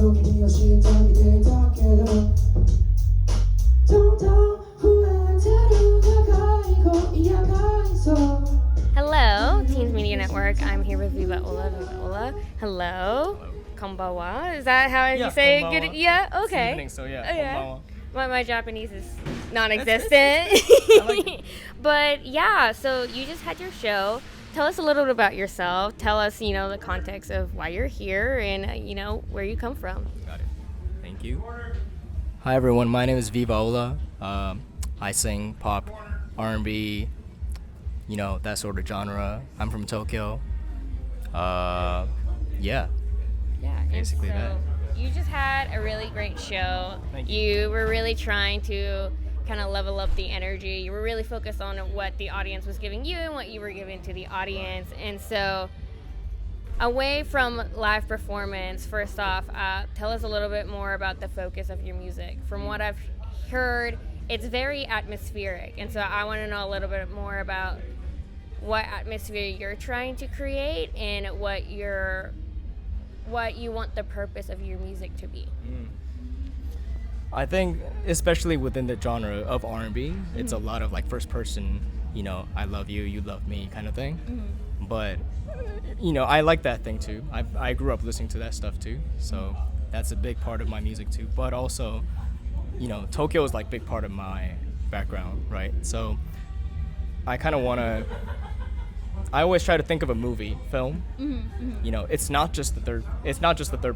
Hello, Teens Media Network. I'm here with VivaOla. Hello. Konbawa. Is that how you say it? Good? Yeah, okay. Evening, so yeah, konbawa. My Japanese is non-existent. I like it. But yeah, so you just had your show. Tell us a little bit about yourself. Tell us, the context of why you're here and, where you come from. Got it. Thank you. Hi, everyone. My name is VivaOla. I sing pop, R&B, that sort of genre. I'm from Tokyo. Yeah. Yeah. Basically so that. You just had a really great show. Thank you. You were really trying to kind of level up the energy. You were really focused on what the audience was giving you and what you were giving to the audience. And so away from live performance, first off, tell us a little bit more about the focus of your music. From what I've heard, it's very atmospheric. And so I want to know a little bit more about what atmosphere you're trying to create and what you want the purpose of your music to be. I think, especially within the genre of R&B, it's a lot of like first person, I love you, you love me kind of thing. But, I like that thing too. I grew up listening to that stuff too. So that's a big part of my music too. But also, Tokyo is like a big part of my background, right? So I kind of want to, I always try to think of a film. It's not just the third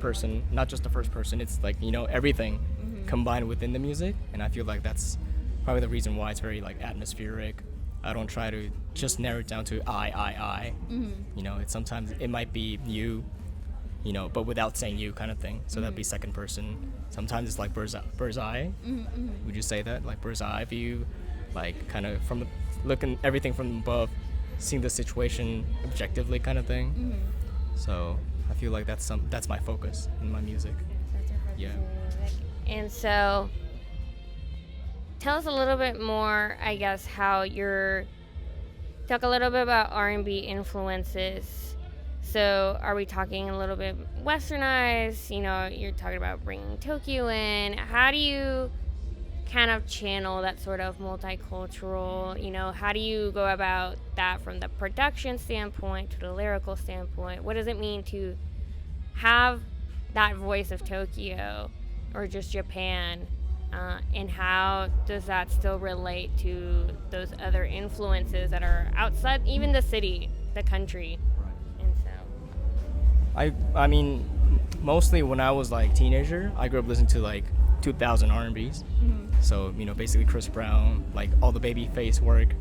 person, not just the first person. It's like, everything combined within the music. And I feel like that's probably the reason why it's very like atmospheric. I don't try to just narrow it down to I. It's sometimes it might be you, but without saying you kind of thing. So that'd be second person. Sometimes it's like bird's eye. Would you say that? Like bird's eye view, like kind of from looking everything from above, seeing the situation objectively kind of thing. So I feel like that's my focus in my music. That's your focus Yeah. in your music. And so tell us a little bit more, I guess, talk a little bit about R&B influences. So are we talking a little bit westernized? You're talking about bringing Tokyo in. How do you kind of channel that sort of multicultural, how do you go about that from the production standpoint to the lyrical standpoint? What does it mean to have that voice of Tokyo or just Japan? And how does that still relate to those other influences that are outside, even the city, the country? And so I mean, mostly when I was like teenager, I grew up listening to like 2000 R&Bs. So, basically Chris Brown, like all the Babyface work.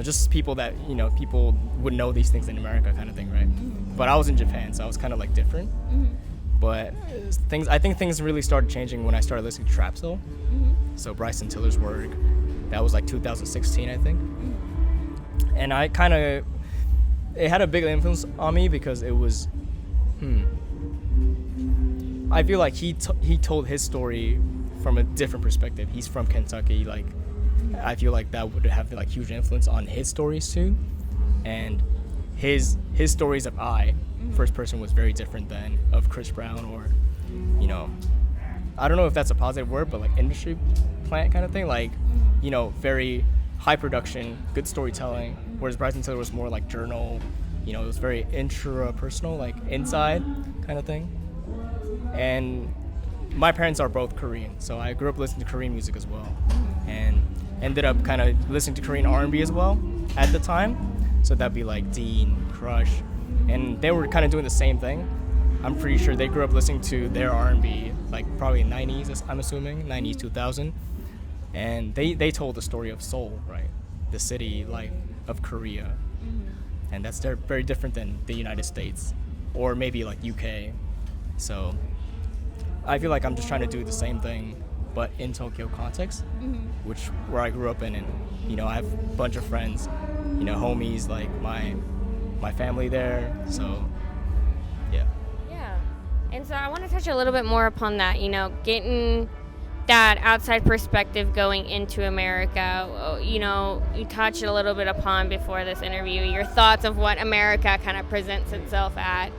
Just people that, people would know these things in America kind of thing, right? But I was in Japan, so I was kind of like different. But I think things really started changing when I started listening to trap soul. So Bryson Tiller's work, that was like 2016, I think. And it had a big influence on me because it was, I feel like he told his story from a different perspective. He's from Kentucky, like I feel like that would have like huge influence on his stories too. And his stories of first person was very different than of Chris Brown or, I don't know if that's a positive word, but like industry plant kind of thing, like, very high production, good storytelling, whereas Bryson Tiller was more like journal, it was very intrapersonal, like inside kind of thing. And my parents are both Korean, so I grew up listening to Korean music as well, and ended up kind of listening to Korean R&B as well at the time. So that'd be like Dean, Crush, and they were kind of doing the same thing. I'm pretty sure they grew up listening to their R&B, like probably 90s, I'm assuming, 90s, 2000. And they told the story of Seoul, right? The city, like, of Korea. And that's very different than the United States, or maybe like UK. So I feel like I'm just trying to do the same thing, but in Tokyo context, where I grew up in, and I have a bunch of friends, homies, like my family there. So yeah. And so I want to touch a little bit more upon that, getting that outside perspective going into America. You touched a little bit upon before this interview your thoughts of what America kind of presents itself at.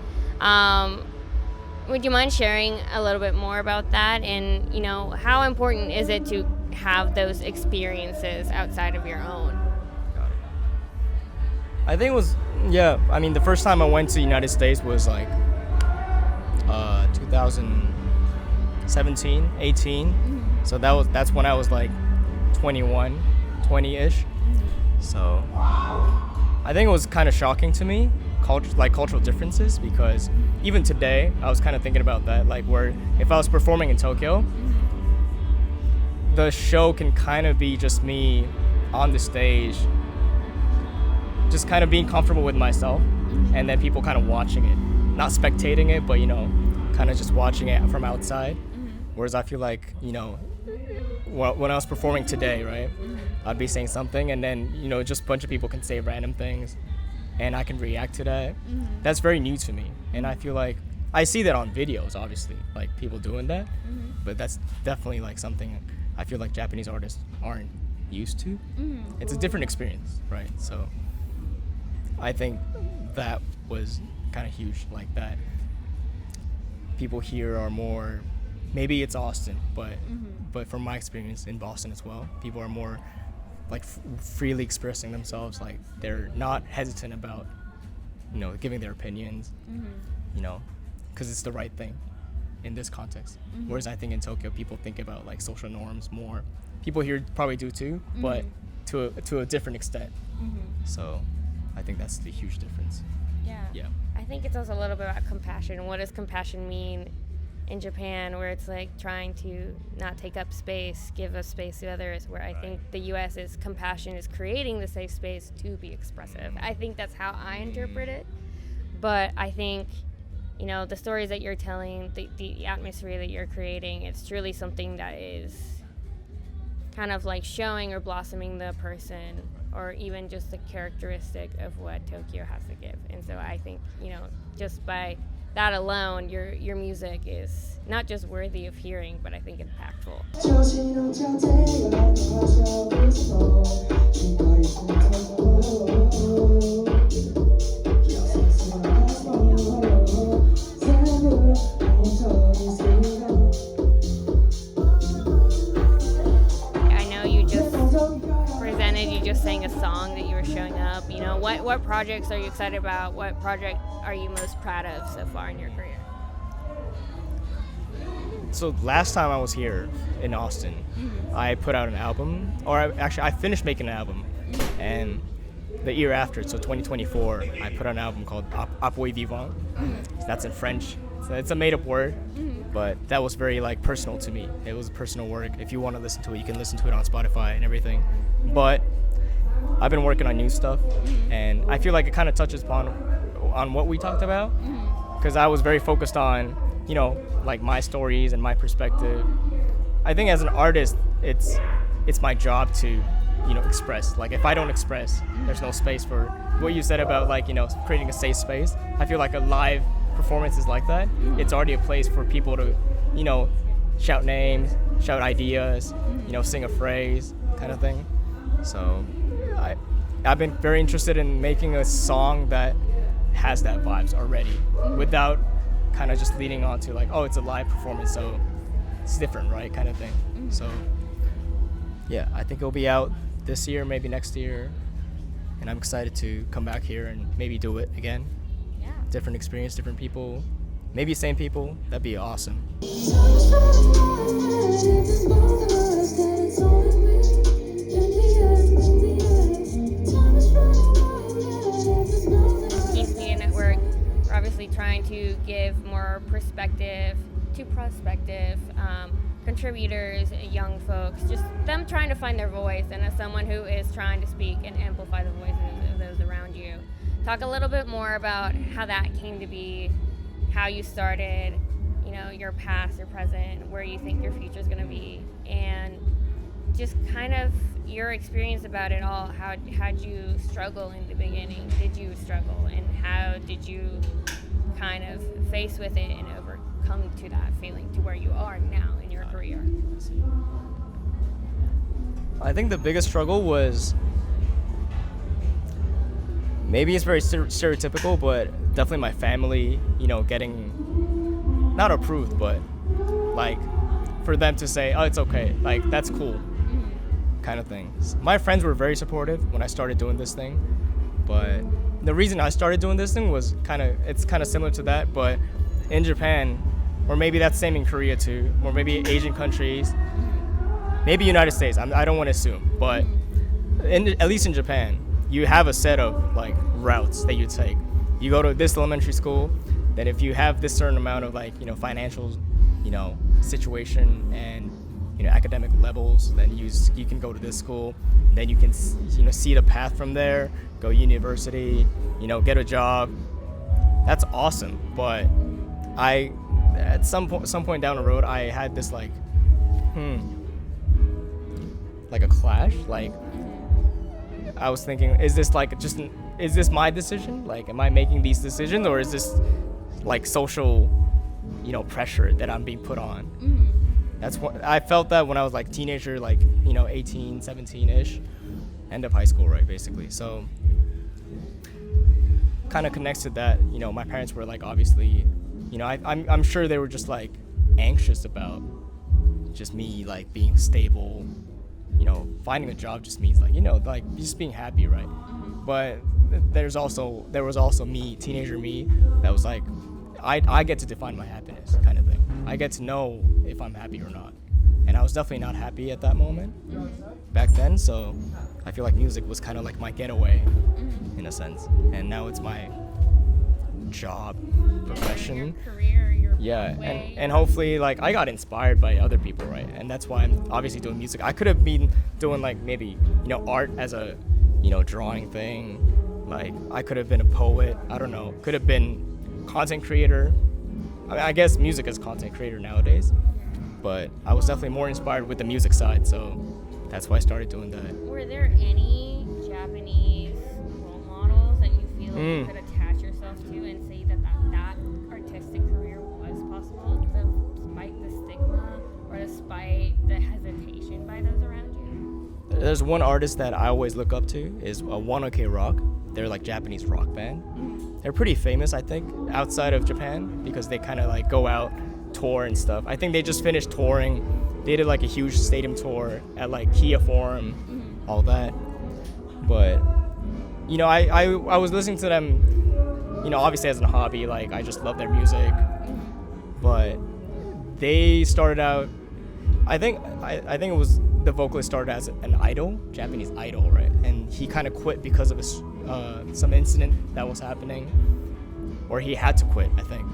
Would you mind sharing a little bit more about that? And, you know, how important is it to have those experiences outside of your own? I think it was, yeah, I mean, the first time I went to the United States was like 2017, 18. Mm-hmm. So that's when I was like 21, 20-ish. So I think it was kind of shocking to me, cultural differences, because even today I was kind of thinking about that, like where if I was performing in Tokyo, the show can kind of be just me on the stage, just kind of being comfortable with myself, and then people kind of watching it, not spectating it, but, you know, kind of just watching it from outside. Whereas I feel like, you know, when I was performing today, right, I'd be saying something, and then, you know, just a bunch of people can say random things, and I can react to that. That's very new to me, and I feel like I see that on videos, obviously, like people doing that, but that's definitely like something I feel like Japanese artists aren't used to. It's a different experience, right? So I think that was kind of huge, like that people here are more, maybe it's Austin, but from my experience in Boston as well, people are more like freely expressing themselves, like they're not hesitant about, you know, giving their opinions, you know, because it's the right thing in this context. Whereas I think in Tokyo, people think about like social norms more. People here probably do too, but to a different extent. So I think that's the huge difference. Yeah. I think it's also a little bit about compassion. What does compassion mean in Japan, where it's like trying to not take up space, give a space to others, where I think the U.S. is compassion is creating the safe space to be expressive. I think that's how I interpret it. But I think, you know, the stories that you're telling, the atmosphere that you're creating, it's truly something that is kind of like showing or blossoming the person, or even just the characteristic of what Tokyo has to give. And so I think, you know, just by that alone, your music is not just worthy of hearing, but I think impactful. You just sang a song that you were showing up. You know, what projects are you excited about? What project are you most proud of so far in your career? So last time I was here in Austin, I put out an album, or I finished making an album, and the year after, so 2024, I put out an album called Apoi Vivant. That's in French. So it's a made-up word, but that was very like personal to me. It was personal work. If you want to listen to it, you can listen to it on Spotify and everything. But I've been working on new stuff, and I feel like it kind of touches upon what we talked about, because I was very focused on, you know, like my stories and my perspective. I think as an artist, it's my job to, you know, express. Like if I don't express, there's no space for what you said about, like, you know, creating a safe space. I feel like a live performance is like that. It's already a place for people to, you know, shout names, shout ideas, you know, sing a phrase kind of thing. So I've been very interested in making a song that has that vibes already, without kind of just leading on to like, oh, it's a live performance, so it's different, right, kind of thing. So yeah, I think it'll be out this year, maybe next year, and I'm excited to come back here and maybe do it again. Yeah. Different experience, different people, maybe same people. That'd be awesome. Obviously trying to give more perspective to prospective contributors, young folks, just them trying to find their voice, and as someone who is trying to speak and amplify the voices of those around you, talk a little bit more about how that came to be, how you started, you know, your past, your present, where you think your future is going to be, and just kind of your experience about it all. How'd you struggle in the beginning? Did you struggle, and how did you kind of face with it and overcome to that feeling to where you are now in your career? I think the biggest struggle was, maybe it's very stereotypical, but definitely my family, you know, getting not approved, but like for them to say, oh, it's okay, like that's cool, kind of thing. My friends were very supportive when I started doing this thing, but the reason I started doing this thing was it's kind of similar to that, but in Japan, or maybe that's the same in Korea too, or maybe Asian countries, maybe United States. I don't want to assume, but at least in Japan, you have a set of like routes that you take. You go to this elementary school, then if you have this certain amount of like, financial, situation and, academic levels, then you can go to this school, then you can, see the path from there, go university, get a job. That's awesome. But at some point down the road, I had this like a clash. Like, I was thinking, is this my decision? Like, am I making these decisions, or is this like social, pressure that I'm being put on? That's what I felt that when I was like teenager, like, 18, 17-ish, end of high school, right, basically. So kind of connects to that. My parents were like, obviously, I'm sure they were just like anxious about just me like being stable. Finding a job just means like, like just being happy, right? But there was also me, teenager me, that was like, I get to define my happiness, kind of thing. I get to know if I'm happy or not. And I was definitely not happy at that moment back then, so I feel like music was kind of like my getaway in a sense. And now it's my job, profession. Your career, your way. And hopefully like I got inspired by other people, right? And that's why I'm obviously doing music. I could have been doing like maybe, art as a, drawing thing. Like I could have been a poet, I don't know, could have been content creator. I guess music is content creator nowadays, but I was definitely more inspired with the music side, so that's why I started doing that. Were there any Japanese role models that you feel like you could attach yourself to and say that artistic career was possible, despite the stigma or despite the hesitation by those around you? There's one artist that I always look up to, is One Ok Rock. They're like Japanese rock band. They're pretty famous, I think, outside of Japan, because they kind of like go out, tour and stuff. I think they just finished touring. They did like a huge stadium tour at like Kia Forum, all that. But I was listening to them, obviously as a hobby, like I just love their music. But they started out, I think it was the vocalist started as an idol, Japanese idol, right? And he kind of quit because of some incident that was happening, or he had to quit, I think.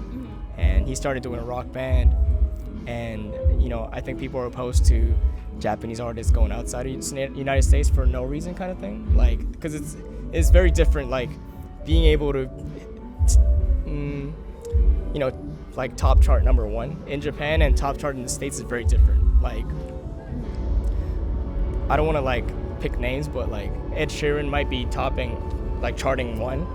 And he started doing a rock band, and I think people are opposed to Japanese artists going outside of the United States for no reason, kind of thing. Like, because it's very different, like being able to like top chart #1 in Japan and top chart in the States is very different. Like, I don't want to like pick names, but like Ed Sheeran might be charting 1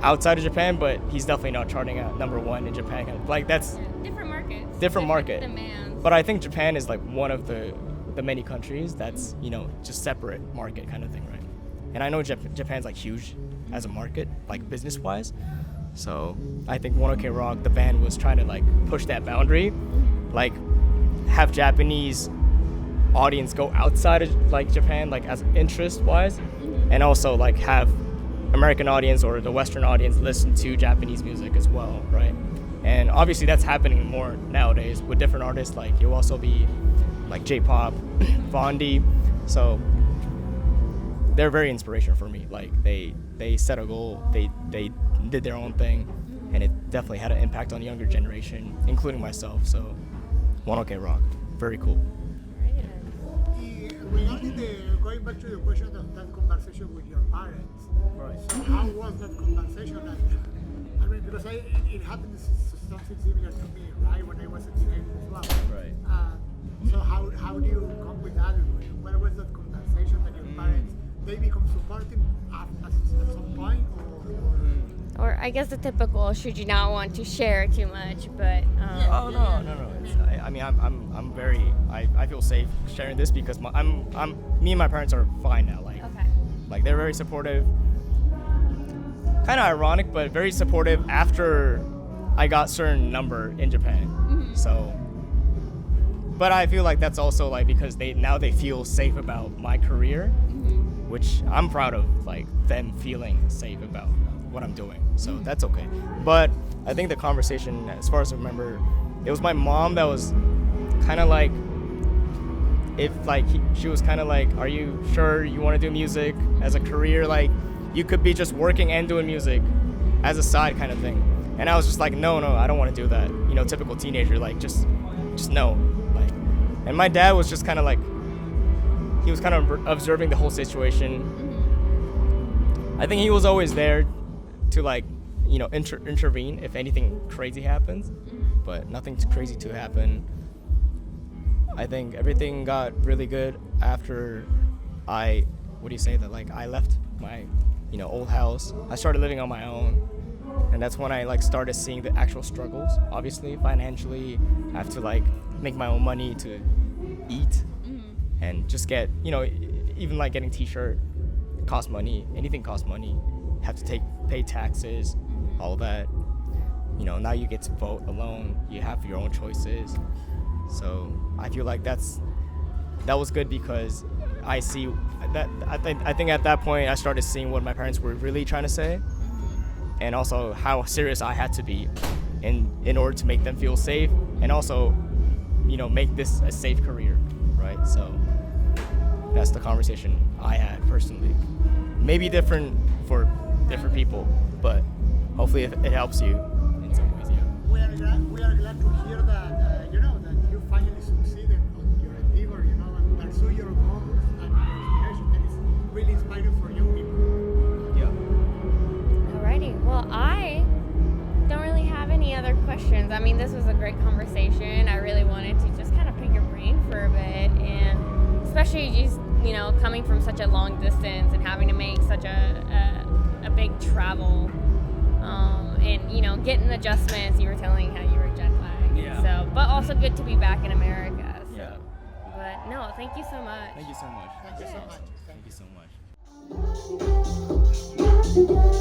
outside of Japan, but he's definitely not charting at #1 in Japan. Like, that's different markets, different market demands. But I think Japan is like one of the many countries that's just separate market kind of thing, right? And I know Japan's like huge as a market, like business wise. So I think One Ok Rock, the band, was trying to like push that boundary, like have Japanese audience go outside of like Japan, like as interest wise, and also like have American audience or the Western audience listen to Japanese music as well, right? And obviously that's happening more nowadays with different artists. Like you'll also be like J-pop, Vondi. So they're very inspirational for me. Like they set a goal, they did their own thing, and it definitely had an impact on the younger generation, including myself. So One Ok Rock, very cool. Regarding going back to the question of that conversation with your parents, Right. so how was that conversation? I mean, because it happened something similar to me, right, when I was a teenager as well. Right. So how do you come with that? Where was that conversation that your parents, they become supportive at some point, Or I guess the typical, should you not want to share too much, but Oh no. I'm very. I feel safe sharing this because me and my parents are fine now. okay. Like they're very supportive. Kind of ironic, but very supportive after I got certain number in Japan. So, but I feel like that's also like because they feel safe about my career, which I'm proud of, like them feeling safe about what I'm doing. So that's okay. But I think the conversation, as far as I remember, it was my mom that was kind of like, she was kind of like, are you sure you want to do music as a career? Like, you could be just working and doing music as a side kind of thing. And I was just like, no, I don't want to do that. You know, typical teenager, like just no. Like, and my dad was just kind of like, he was kind of observing the whole situation. I think he was always there to like, you know, intervene if anything crazy happens, but nothing crazy to happen. I think everything got really good after I left my, you know, old house. I started living on my own. And that's when I like started seeing the actual struggles. Obviously, financially, I have to like make my own money to eat, and just get, you know, even like getting t-shirt costs money. Anything costs money. Have to pay taxes, all that. You know, now you get to vote alone. You have your own choices. So I feel like that was good because I see that I think at that point I started seeing what my parents were really trying to say. And also how serious I had to be in order to make them feel safe, and also, you know, make this a safe career, right? So that's the conversation I had personally. Maybe different for different people, but hopefully it helps you in some ways. Yeah. We are glad to hear that you know that you finally succeeded on your endeavor, you know, and pursue your goals and your inspiration. That is really inspiring for young people. Alrighty, well, I don't really have any other questions. I mean, this was a great conversation. I really wanted to just kind of pick your brain for a bit, and especially just, you know, coming from such a long distance and having to make such a big travel, and, you know, getting adjustments. You were telling how you were jet lagged. Yeah. So, but also good to be back in America. So. Yeah. But no, thank you so much. Thank you so much. Thank you so much. Thank you so much.